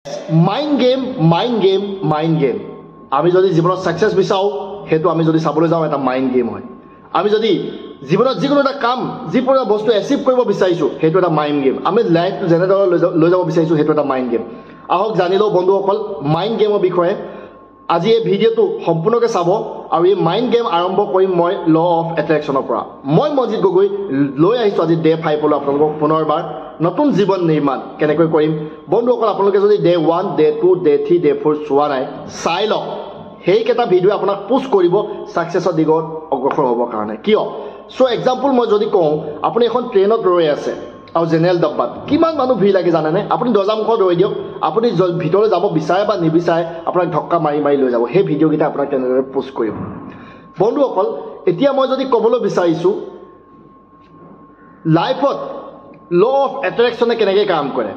mind game আমি যদি জীৱনত ছাকচেছ বিচাৰোঁ সেইটো আমি যদি চাবলৈ যাওঁ এটা মাইণ্ড গেম হয় আমি যদি জীৱনত যিকোনো এটা কাম যিকোনো এটা বস্তু এচিভ কৰিব বিচাৰিছোঁ সেইটো এটা মাইণ্ড গেম আমি লাইফটো যেনেদৰে লৈ যাব বিচাৰিছোঁ সেইটো এটা মাইণ্ড গেম আহক জানি লওঁ বন্ধুসকল মাইণ্ড গেমৰ বিষয়ে আজি এই ভিডিঅ'টো সম্পূৰ্ণকৈ চাব আৰু এই মাইণ্ড গেম আৰম্ভ কৰিম মই ল অফ এট্ৰেকশ্যনৰ পৰা মই মজিদ গগৈ লৈ আহিছোঁ আজি ডে 5 লৈ আপোনালোকক পুনৰবাৰ নতুন জীৱন নিৰ্মাণ কেনেকৈ কৰিম বন্ধুসকল আপোনালোকে যদি ডে 1 ডে 2 ডে 3 ডে 4 চোৱা নাই চাই লওক সেইকেইটা ভিডিঅ' আপোনাক পুছ কৰিব ছাকচেছৰ দিগত অগ্ৰসৰ হ'বৰ কাৰণে কিয় চ' এক্সাম্পল মই যদি কওঁ আপুনি এখন ট্ৰেইনত ৰৈ আছে আৰু জেনেৰেল ডাব্বাত কিমান মানুহ ভিৰ লাগে জানেনে আপুনি দৰ্জামুখত ৰৈ দিয়ক আপুনি ভিতৰলৈ যাব বিচাৰে বা নিবিচাৰে আপোনাক ধক্কা মাৰি মাৰি লৈ যাব সেই ভিডিঅ'কেইটা আপোনাক তেনেদৰে পোষ্ট কৰিব বন্ধুসকল এতিয়া মই যদি ক'বলৈ বিচাৰিছোঁ লাইফত ল অফ এট্ৰেকশ্যনে কেনেকৈ কাম কৰে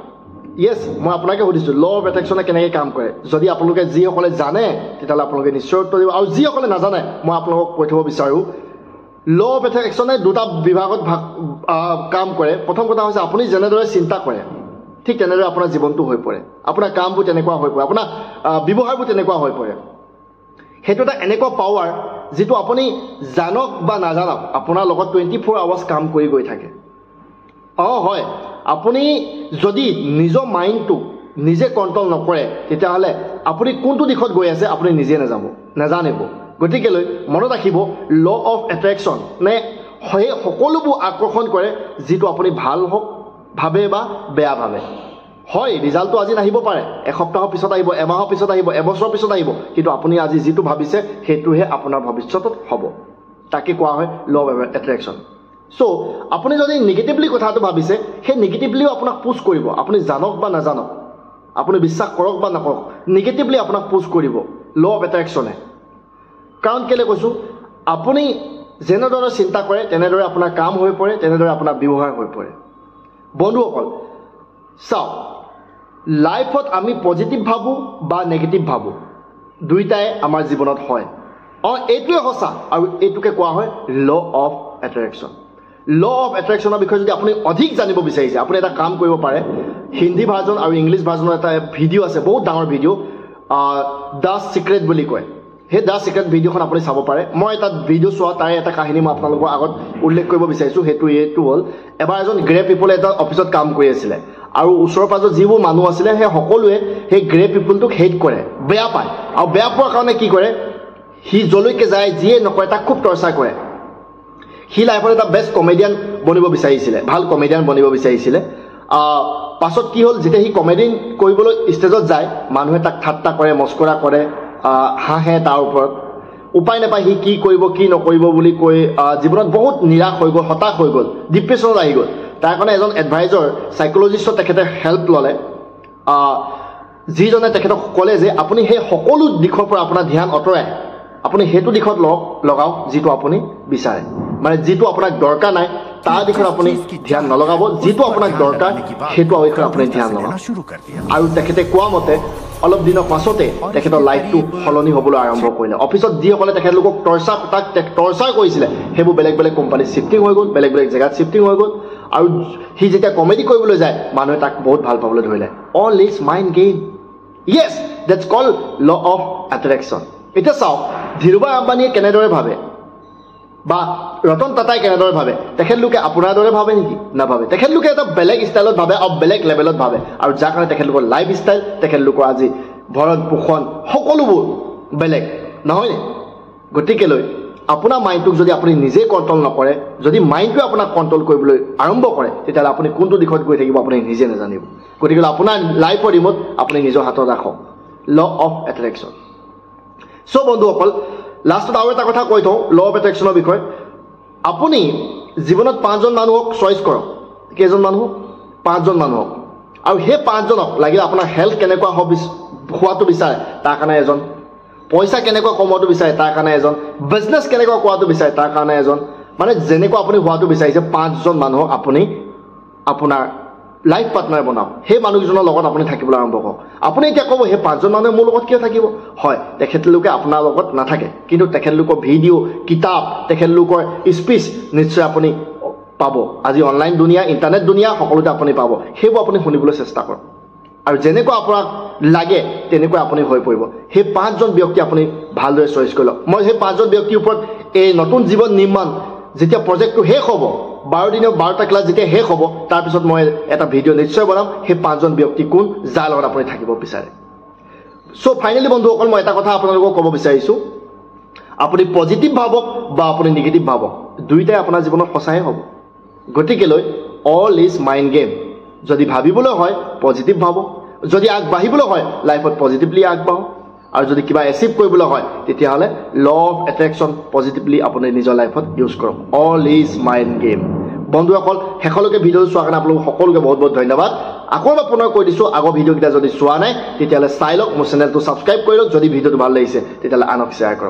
য়েছ মই আপোনাকে সুধিছোঁ ল অফ এট্ৰেকশ্যনে কেনেকৈ কাম কৰে যদি আপোনালোকে যিসকলে জানে তেতিয়াহ'লে আপোনালোকে নিশ্চয় উত্তৰ দিব আৰু যিসকলে নাজানে মই আপোনালোকক কৈ থ'ব বিচাৰোঁ ল অফ এট্ৰেকশ্যনে দুটা বিভাগত কাম কৰে প্ৰথম কথা হৈছে আপুনি যেনেদৰে চিন্তা কৰে ঠিক তেনেদৰে আপোনাৰ জীৱনটো হৈ পৰে আপোনাৰ কামবোৰ তেনেকুৱা হৈ পৰে আপোনাৰ ব্যৱহাৰবোৰ তেনেকুৱা হৈ পৰে সেইটো এটা এনেকুৱা পাৱাৰ যিটো আপুনি জানক বা নাজানক আপোনাৰ লগত 24 আৱাৰ্ছ কাম কৰি গৈ থাকে হয় আপুনি যদি নিজৰ মাইণ্ডটোক নিজে কণ্ট্ৰল নকৰে তেতিয়াহ'লে আপুনি কোনটো দিশত গৈ আছে আপুনি নিজে নাজানিব গতিকেলৈ মনত ৰাখিব ল অফ এট্ৰেকশ্যন নে সেই সকলোবোৰ আকৰ্ষণ কৰে যিটো আপুনি ভাল হওক ভাবে বা বেয়া ভাবে হয় ৰিজাল্টটো আজি নাহিব পাৰে এসপ্তাহৰ পিছত আহিব এমাহৰ পিছত আহিব এবছৰৰ পিছত আহিব কিন্তু আপুনি আজি যিটো ভাবিছে সেইটোহে আপোনাৰ ভৱিষ্যতত হ'ব তাকে কোৱা হয় ল অফ এট্ৰেকশ্যন চ' আপুনি যদি নিগেটিভলি কথাটো ভাবিছে সেই নিগেটিভলিও আপোনাক পুছ কৰিব আপুনি জানক বা নাজানক আপুনি বিশ্বাস কৰক বা নকৰক নিগেটিভলি আপোনাক পুছ কৰিব ল অফ এট্ৰেকশ্যনে কাৰণ কেলৈ কৈছোঁ আপুনি যেনেদৰে চিন্তা কৰে তেনেদৰে আপোনাৰ কাম হৈ পৰে তেনেদৰে আপোনাৰ ব্যৱহাৰ হৈ পৰে বন্ধুসকল চাওক লাইফত আমি পজিটিভ ভাবোঁ বা নেগেটিভ ভাবোঁ দুইটাই আমাৰ জীৱনত হয় এইটোৱে সঁচা আৰু এইটোকে কোৱা হয় law of attraction law of এট্ৰেকশ্যনৰ বিষয়ে যদি আপুনি অধিক জানিব বিচাৰিছে আপুনি এটা কাম কৰিব পাৰে হিন্দী ভাৰ্জন আৰু ইংলিছ ভাৰ্জনৰ এটা ভিডিঅ' আছে বহুত ডাঙৰ ভিডিঅ' দ্য ছিক্ৰেট বুলি কয় সেই দ্য ছিক্ৰেট ভিডিঅ'খন আপুনি চাব পাৰে মই এটা ভিডিঅ' চোৱা তাৰে এটা কাহিনী মই আপোনালোকৰ আগত উল্লেখ কৰিব বিচাৰিছোঁ এইটো হ'ল এবাৰ এজন গ্ৰে পিপলে এটা অফিচত কাম কৰি আছিলে আৰু ওচৰৰ পাজৰ যিবোৰ মানুহ আছিলে সেই সকলোৱে সেই গ্ৰে পিপলটোক হেট কৰে বেয়া পায় আৰু বেয়া পোৱাৰ কাৰণে কি কৰে সি যলৈকে যায় যিয়ে নকৰে তাক খুব টৰ্চাৰ কৰে সি লাইফত এটা বেষ্ট কমেডিয়ান বনিব বিচাৰিছিলে ভাল কমেডিয়ান বনিব বিচাৰিছিলে পাছত কি হ'ল যেতিয়া সি কমেডি কৰিবলৈ ষ্টেজত যায় মানুহে তাক ঠাট্টা কৰে মস্কৰা কৰে হাঁহে তাৰ ওপৰত উপায় নাপায় সি কি কৰিব কি নকৰিব বুলি কৈ জীৱনত বহুত নিৰাশ হৈ গ'ল হতাশ হৈ গ'ল ডিপ্ৰেশ্যনত আহি গ'ল তাৰ কাৰণে এজন এডভাইজৰ চাইক'লজিষ্টৰ তেখেতে হেল্প ল'লে যিজনে তেখেতক ক'লে যে আপুনি সেই সকলো দিশৰ পৰা আপোনাৰ ধ্যান আঁতৰাই আপুনি সেইটো দিশত লগাওক যিটো আপুনি বিচাৰে মানে যিটো আপোনাক দৰকাৰ নাই তাৰ দিশত আপুনি ধ্যান নলগাব যিটো আপোনাক দৰকাৰ সেইটো দিশত আপুনি ধ্যান লগাব আৰু তেখেতে কোৱা মতে অলপ দিনৰ পাছতে তেখেতৰ লাইফটো সলনি হ'বলৈ আৰম্ভ কৰিলে অফিচত যিসকলে তেখেতলোকক টৰ্চাৰ কৰিছিলে সেইবোৰ বেলেগ বেলেগ কোম্পানীত শ্বিফ্টিং হৈ গ'ল বেলেগ বেলেগ জেগাত শ্বিফ্টিং হৈ গ'ল আৰু সি যেতিয়া কমেডি কৰিবলৈ যায় মানুহে তাক বহুত ভাল পাবলৈ ধৰিলে all is mind game Yes that's কল ল অফ এট্ৰেকশ্যন এতিয়া চাওক ধীৰুভাই আম্বানীয়ে কেনেদৰে ভাবে বা ৰতন টাটাই কেনেদৰে ভাবে তেখেতলোকে আপোনাৰ দৰে ভাবে নেকি নাভাবে তেখেতলোকে এটা বেলেগ ষ্টাইলত ভাবে আৰু বেলেগ লেভেলত ভাবে আৰু যাৰ কাৰণে তেখেতলোকৰ লাইফ ষ্টাইল তেখেতলোকৰ আজি ভৰণ পোষণ সকলোবোৰ বেলেগ নহয়নে গতিকেলৈ আপোনাৰ মাইণ্ডটোক যদি আপুনি নিজে কণ্ট্ৰল নকৰে যদি মাইণ্ডটোৱে আপোনাক কণ্ট্ৰল কৰিবলৈ আৰম্ভ কৰে তেতিয়াহ'লে আপুনি কোনটো দিশত গৈ থাকিব আপুনি নিজে নাজানিব গতিকে আপোনাৰ লাইফৰ ৰিম'ট আপুনি নিজৰ হাতত ৰাখক ল অফ এট্ৰেকশ্যন চ' বন্ধুসকল লাষ্টত আৰু এটা কথা কৈ থওঁ ল অফ এট্ৰেকশ্যনৰ বিষয়ে আপুনি জীৱনত 5জন মানুহক চইচ কৰক কেইজন মানুহক 5জন মানুহক আৰু সেই 5জনক লাগিলে আপোনাৰ হেল্থ কেনেকুৱা হোৱাটো বিচাৰে তাৰ কাৰণে এজন পইচা কেনেকুৱা কমোৱাটো বিচাৰে তাৰ কাৰণে এজন বিজনেছ কেনেকুৱা কৰাটো বিচাৰে তাৰ কাৰণে এজন মানে যেনেকুৱা আপুনি হোৱাটো বিচাৰিছে 5জন মানুহক আপুনি আপোনাৰ লাইফ পাৰ্টনাৰ বনাওক সেই মানুহজনৰ লগত আপুনি থাকিবলৈ আৰম্ভ কৰক আপুনি এতিয়া ক'ব সেই 5জন মানুহে মোৰ লগত কিয় থাকিব হয় তেখেতলোকে আপোনাৰ লগত নাথাকে কিন্তু তেখেতলোকৰ ভিডিঅ' কিতাপ তেখেতলোকৰ স্পীচ নিশ্চয় আপুনি পাব আজি অনলাইন দুনিয়া ইণ্টাৰনেট দুনিয়া সকলোতে আপুনি পাব সেইবোৰ আপুনি শুনিবলৈ চেষ্টা কৰক আৰু যেনেকুৱা আপোনাক লাগে তেনেকৈ আপুনি হৈ পৰিব সেই পাঁচজন ব্যক্তি আপুনি ভালদৰে চইচ কৰি লওক মই সেই পাঁচজন ব্যক্তিৰ ওপৰত এই নতুন জীৱন নিৰ্মাণ যেতিয়া প্ৰজেক্টটো শেষ হ'ব 12 দিনৰ 12টা ক্লাছ যেতিয়া শেষ হ'ব তাৰপিছত মই এটা ভিডিঅ' নিশ্চয় বনাম সেই পাঁচজন ব্যক্তি কোন যাৰ লগত আপুনি থাকিব বিচাৰে সো ফাইনালি বন্ধুসকল মই এটা কথা আপোনালোকক ক'ব বিচাৰিছোঁ আপুনি পজিটিভ ভাবক বা আপুনি নিগেটিভ ভাবক দুইটাই আপোনাৰ জীৱনত সঁচাই হ'ব গতিকেলৈ অল ইজ মাইণ্ড গেম যদি ভাবিবলৈ হয় পজিটিভ ভাবক যদি আগবাঢ়িবলৈ হয় লাইফত পজিটিভলি আগবাঢ়ক আৰু যদি কিবা এচিভ কৰিবলৈ হয় তেতিয়াহ'লে ল অফ এট্ৰেকশ্যন পজিটিভলি আপুনি নিজৰ লাইফত ইউজ কৰক অল ইজ মাইণ্ড গেম বন্ধুসকল শেষলৈকে ভিডিঅ'টো চোৱাৰ কাৰণে আপোনালোক সকলোকে বহুত বহুত ধন্যবাদ আকৌ এবাৰ পুনৰ কৈ দিছোঁ আগৰ ভিডিঅ'কেইটা যদি চোৱা নাই তেতিয়াহ'লে চাই লওক মোৰ চেনেলটো ছাবস্ক্ৰাইব কৰি লওক যদি ভিডিঅ'টো ভাল লাগিছে তেতিয়াহ'লে আনক শ্বেয়াৰ কৰক